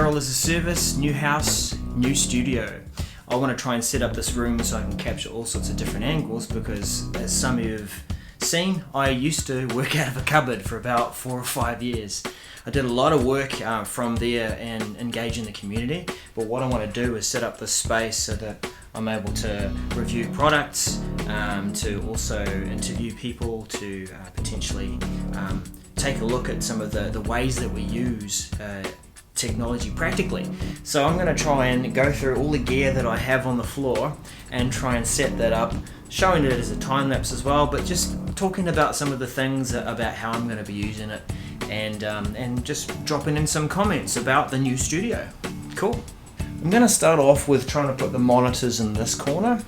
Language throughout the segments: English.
Apparel as a service, new house, new studio. I want to try and set up this room so I can capture all sorts of different angles because, as some of you have seen, I used to work out of a cupboard for about 4 or 5 years. I did a lot of work from there and engage in the community, but what I want to do is set up this space so that I'm able to review products, to also interview people, to potentially take a look at some of the ways that we use technology practically. So I'm going to try and go through all the gear that I have on the floor and try and set that up, showing it as a time lapse as well, but just talking about some of the things about how I'm going to be using it, and just dropping in some comments about the new studio. Cool. I'm going to start off with trying to put the monitors in this corner.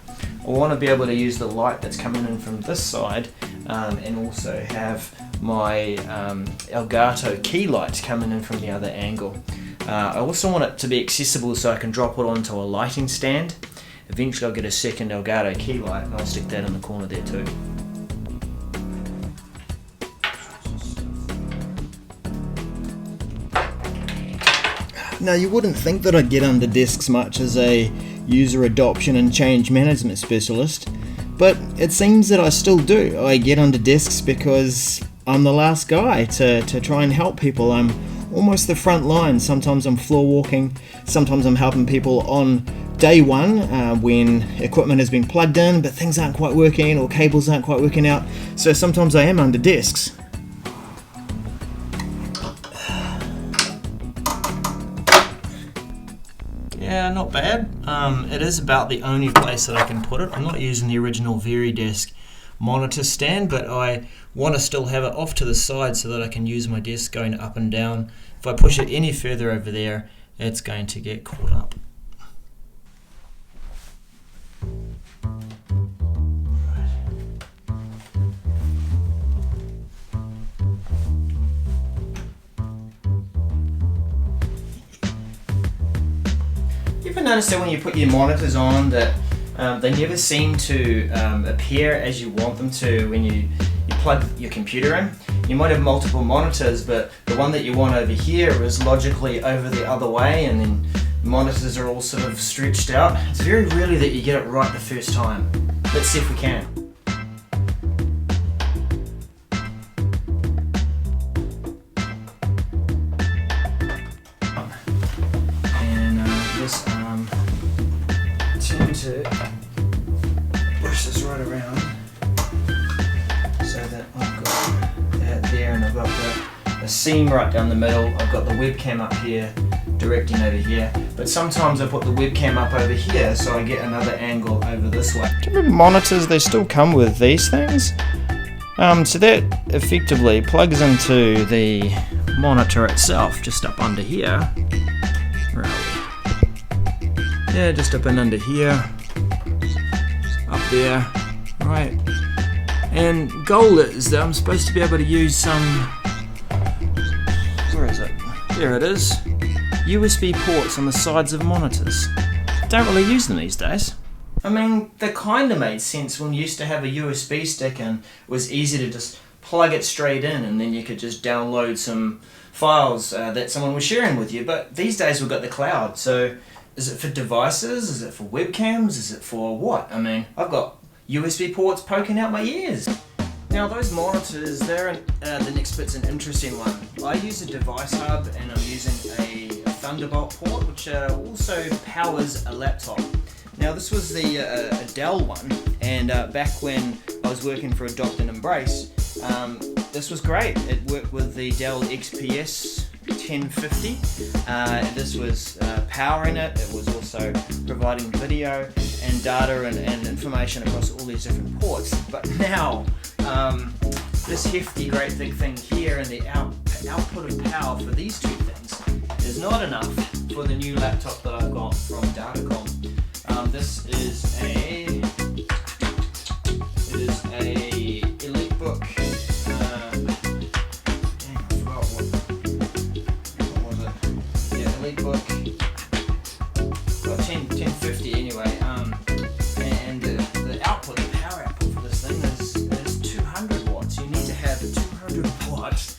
I want to be able to use the light that's coming in from this side, and also have my Elgato key lights coming in from the other angle. I also want it to be accessible so I can drop it onto a lighting stand. Eventually I'll get a second Elgato key light and I'll stick that in the corner there too. Now, you wouldn't think that I'd get under desks much as a user adoption and change management specialist, but it seems that I still do. I get under desks because I'm the last guy to try and help people. I'm almost the front line. Sometimes I'm floor walking, sometimes I'm helping people on day one when equipment has been plugged in but things aren't quite working or cables aren't quite working out. So sometimes I am under desks. Yeah, not bad. It is about the only place that I can put it. I'm not using the original VariDesk monitor stand, but I want to still have it off to the side so that I can use my desk going up and down. If I push it any further over there, it's going to get caught up. Notice that when you put your monitors on that they never seem to appear as you want them to when you plug your computer in. You might have multiple monitors, but the one that you want over here is logically over the other way, and then the monitors are all sort of stretched out. It's very rarely that you get it right the first time. Let's see if we can. To push this right around so that I've got that there, and I've got the seam right down the middle. I've got the webcam up here directing over here, but sometimes I put the webcam up over here so I get another angle over this way. Different monitors, they still come with these things, so that effectively plugs into the monitor itself just up under here. Where are we? Yeah, just up and under here, up there, right. And goal is that I'm supposed to be able to use some, where is it? There it is. USB ports on the sides of monitors. Don't really use them these days. I mean, they kind of made sense when you used to have a USB stick and it was easy to just plug it straight in and then you could just download some files that someone was sharing with you. But these days we've got the cloud, so is it for devices? Is it for webcams? Is it for what? I mean, I've got USB ports poking out my ears. Now those monitors, the next bit's an interesting one. I use a device hub and I'm using a Thunderbolt port, which also powers a laptop. Now this was the a Dell one, and back when I was working for Adopt and Embrace, this was great. It worked with the Dell XPS 1050. This was powering it. It was also providing video and data and information across all these different ports. But now, this hefty great big thing here and the output of power for these two things is not enough for the new laptop that I've got from Datacom. This is a EliteBook. EliteBook 1050 anyway, and the output, the power output for this thing is 200 watts. You need to have a 200 watt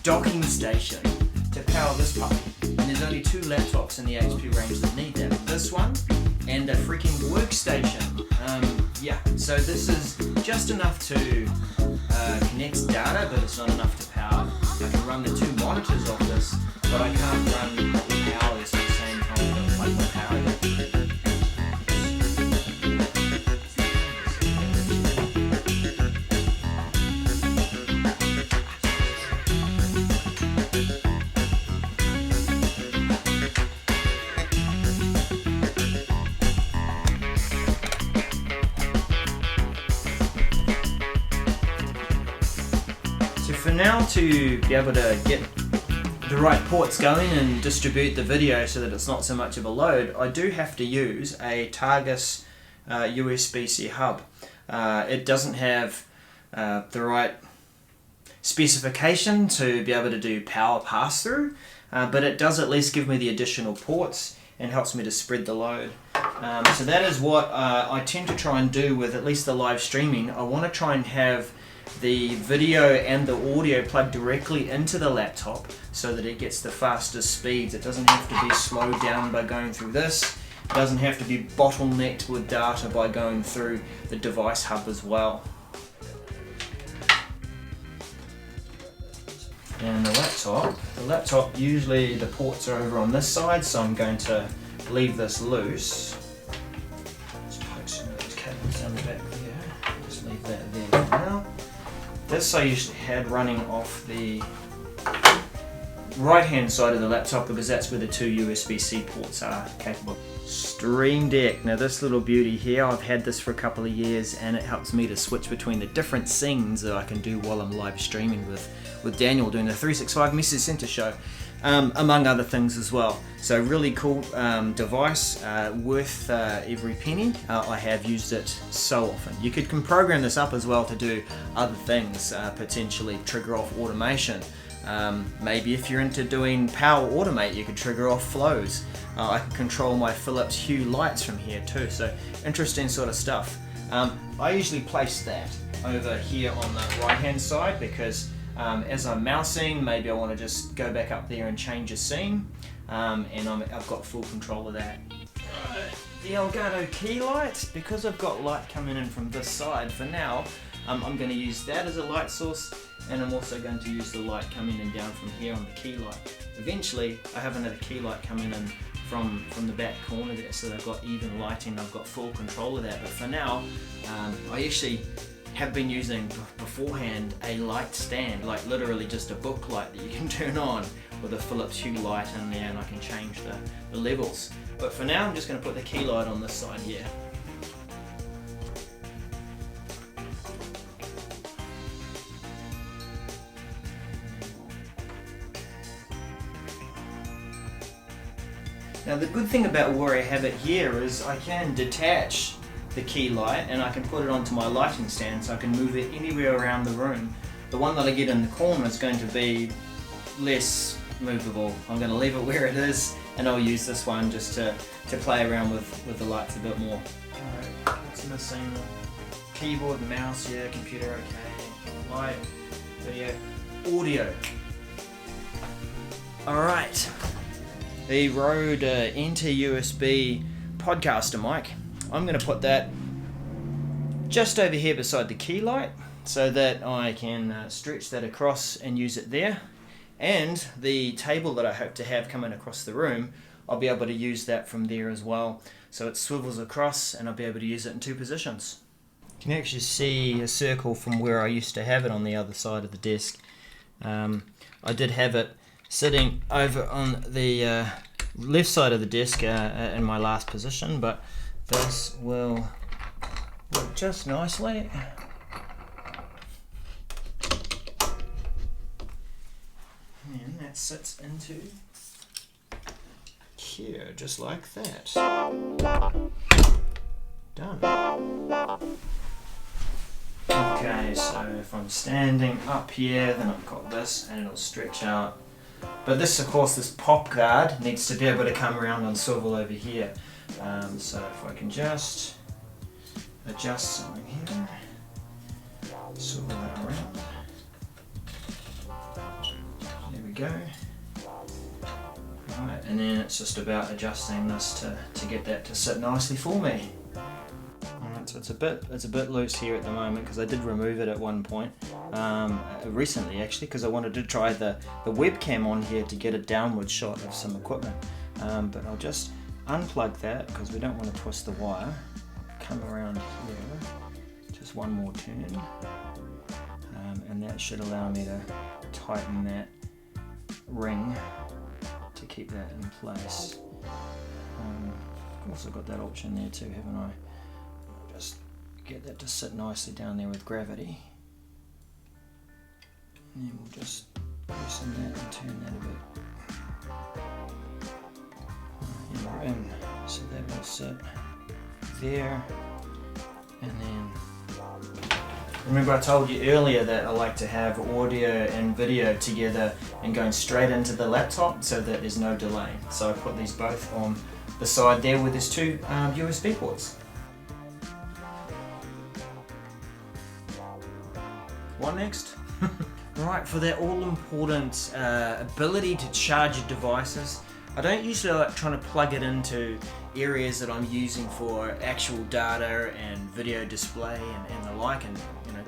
docking station to power this puppy. there's only 2 laptops in the HP range that need that. This one and a freaking workstation. Yeah, so this is just enough to connect data, but it's not enough to power. I can run the 2 monitors off this, but I can't run the power this at the same time. I don't plug my power in. For now, to be able to get the right ports going and distribute the video so that it's not so much of a load, I do have to use a Targus USB-C hub. It doesn't have the right specification to be able to do power pass-through, but it does at least give me the additional ports and helps me to spread the load. So that is what I tend to try and do with at least the live streaming. I want to try and have the video and the audio plugged directly into the laptop so that it gets the fastest speeds. It doesn't have to be slowed down by going through this. It doesn't have to be bottlenecked with data by going through the device hub as well. And the laptop usually the ports are over on this side, so I'm going to leave this loose. Just poke some of those cables down the back there. Just leave that there for now. This I usually had running off the right hand side of the laptop because that's where the 2 USB-C ports are capable. Stream Deck. Now this little beauty here, I've had this for a couple of years and it helps me to switch between the different scenes that I can do while I'm live streaming with Daniel doing the 365 Message Center show, among other things as well. So really cool device, worth every penny. I have used it so often. You can program this up as well to do other things, potentially trigger off automation. Maybe if you're into doing Power Automate, you could trigger off flows. I can control my Philips Hue lights from here too, so interesting sort of stuff. I usually place that over here on the right hand side because as I'm mousing, maybe I want to just go back up there and change a scene, and I've got full control of that. The Elgato key light, because I've got light coming in from this side for now, I'm going to use that as a light source, and I'm also going to use the light coming in down from here on the key light. Eventually I have another key light coming in from the back corner there, so that I've got even lighting, I've got full control of that. But for now, I actually have been using beforehand a light stand, like literally just a book light that you can turn on with a Philips Hue light in there, and I can change the levels. But for now I'm just going to put the key light on this side here. Now the good thing about where I have it here is I can detach the key light and I can put it onto my lighting stand, so I can move it anywhere around the room. The one that I get in the corner is going to be less movable. I'm going to leave it where it is, and I'll use this one just to play around with the lights a bit more. Alright, what's missing? Keyboard, mouse, yeah, computer, okay. Light, video, audio. Alright. The Rode Enter USB podcaster mic. I'm going to put that just over here beside the key light so that I can stretch that across and use it there. And the table that I hope to have coming across the room, I'll be able to use that from there as well. So it swivels across and I'll be able to use it in 2 positions. You can actually see a circle from where I used to have it on the other side of the desk. I did have it sitting over on the left side of the desk in my last position, but this will work just nicely. And that sits into here, just like that. Done. Okay, so if I'm standing up here, then I've got this and it'll stretch out. But this, of course, this pop guard needs to be able to come around and swivel over here. So if I can just adjust something here, swivel that around. There we go. Right. and then it's just about adjusting this to get that to sit nicely for me. Alright, so it's a bit loose here at the moment because I did remove it at one point, recently actually, because I wanted to try the webcam on here to get a downward shot of some equipment. But I'll just unplug that because we don't want to twist the wire. Come around here, just one more turn, and that should allow me to tighten that ring to keep that in place. I've also got that option there too, haven't I? Just get that to sit nicely down there with gravity. And then we'll just loosen that and turn that a bit. And we're in, so that will sit there. And then, remember I told you earlier that I like to have audio and video together and going straight into the laptop so that there's no delay. So I put these both on the side there with these two USB ports. What next? Right, for that all-important ability to charge your devices, I don't usually like trying to plug it into areas that I'm using for actual data and video display and the like, and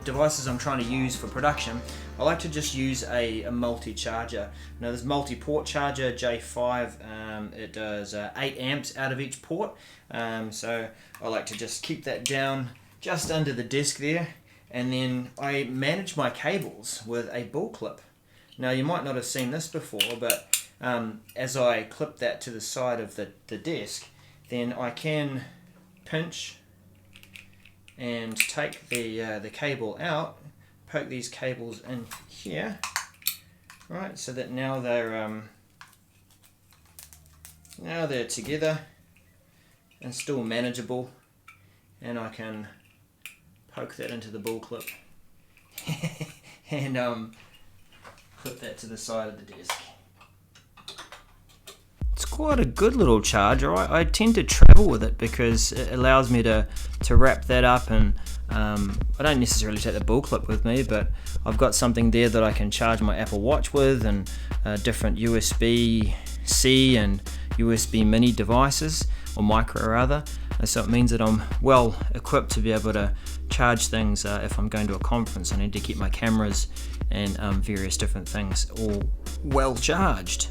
devices I'm trying to use for production. I like to just use a multi-charger. Now this multi-port charger J5, it does 8 amps out of each port, so I like to just keep that down just under the desk there, and then I manage my cables with a bull clip. Now you might not have seen this before, but as I clip that to the side of the desk, then I can pinch and take the cable out, poke these cables in here, right, so that now they're together and still manageable, and I can poke that into the bull clip and clip that to the side of the desk. It's quite a good little charger. I tend to travel with it because it allows me to wrap that up, and I don't necessarily take the bull clip with me, but I've got something there that I can charge my Apple Watch with, and different USB-C and USB mini devices, or micro rather, and so it means that I'm well equipped to be able to charge things if I'm going to a conference. I need to keep my cameras and various different things all well charged.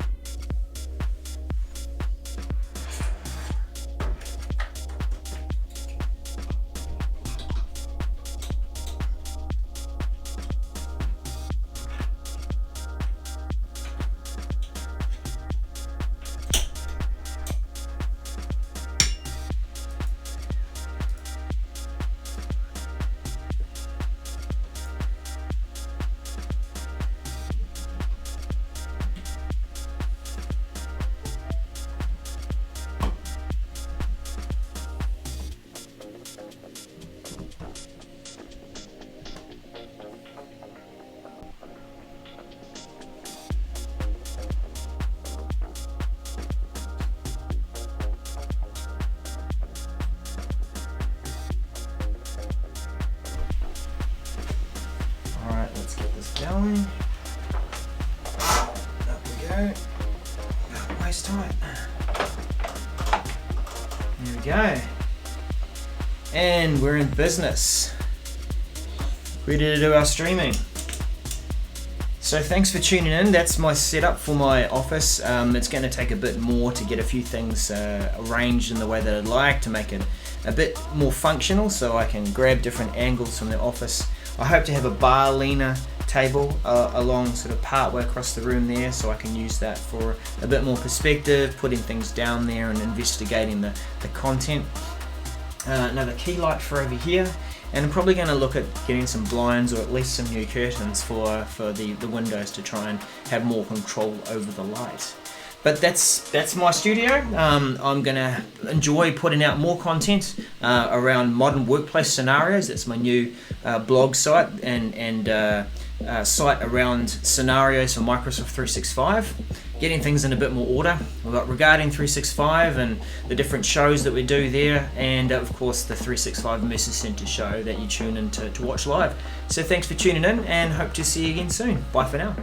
Going. Up we go. Waist tight. There we go. And we're in business. Ready to do our streaming. So thanks for tuning in. That's my setup for my office. It's going to take a bit more to get a few things arranged in the way that I'd like to make it a bit more functional, so I can grab different angles from the office. I hope to have a bar leaner table along sort of part way across the room there, so I can use that for a bit more perspective, putting things down there and investigating the content. Another key light for over here, and I'm probably going to look at getting some blinds or at least some new curtains for the windows to try and have more control over the light. But that's my studio. I'm going to enjoy putting out more content around modern workplace scenarios. That's my new blog site and site around scenarios for Microsoft 365. Getting things in a bit more order. We've got Regarding 365 and the different shows that we do there, and of course the 365 Mercer Centre show that you tune in to watch live. So thanks for tuning in, and hope to see you again soon. Bye for now.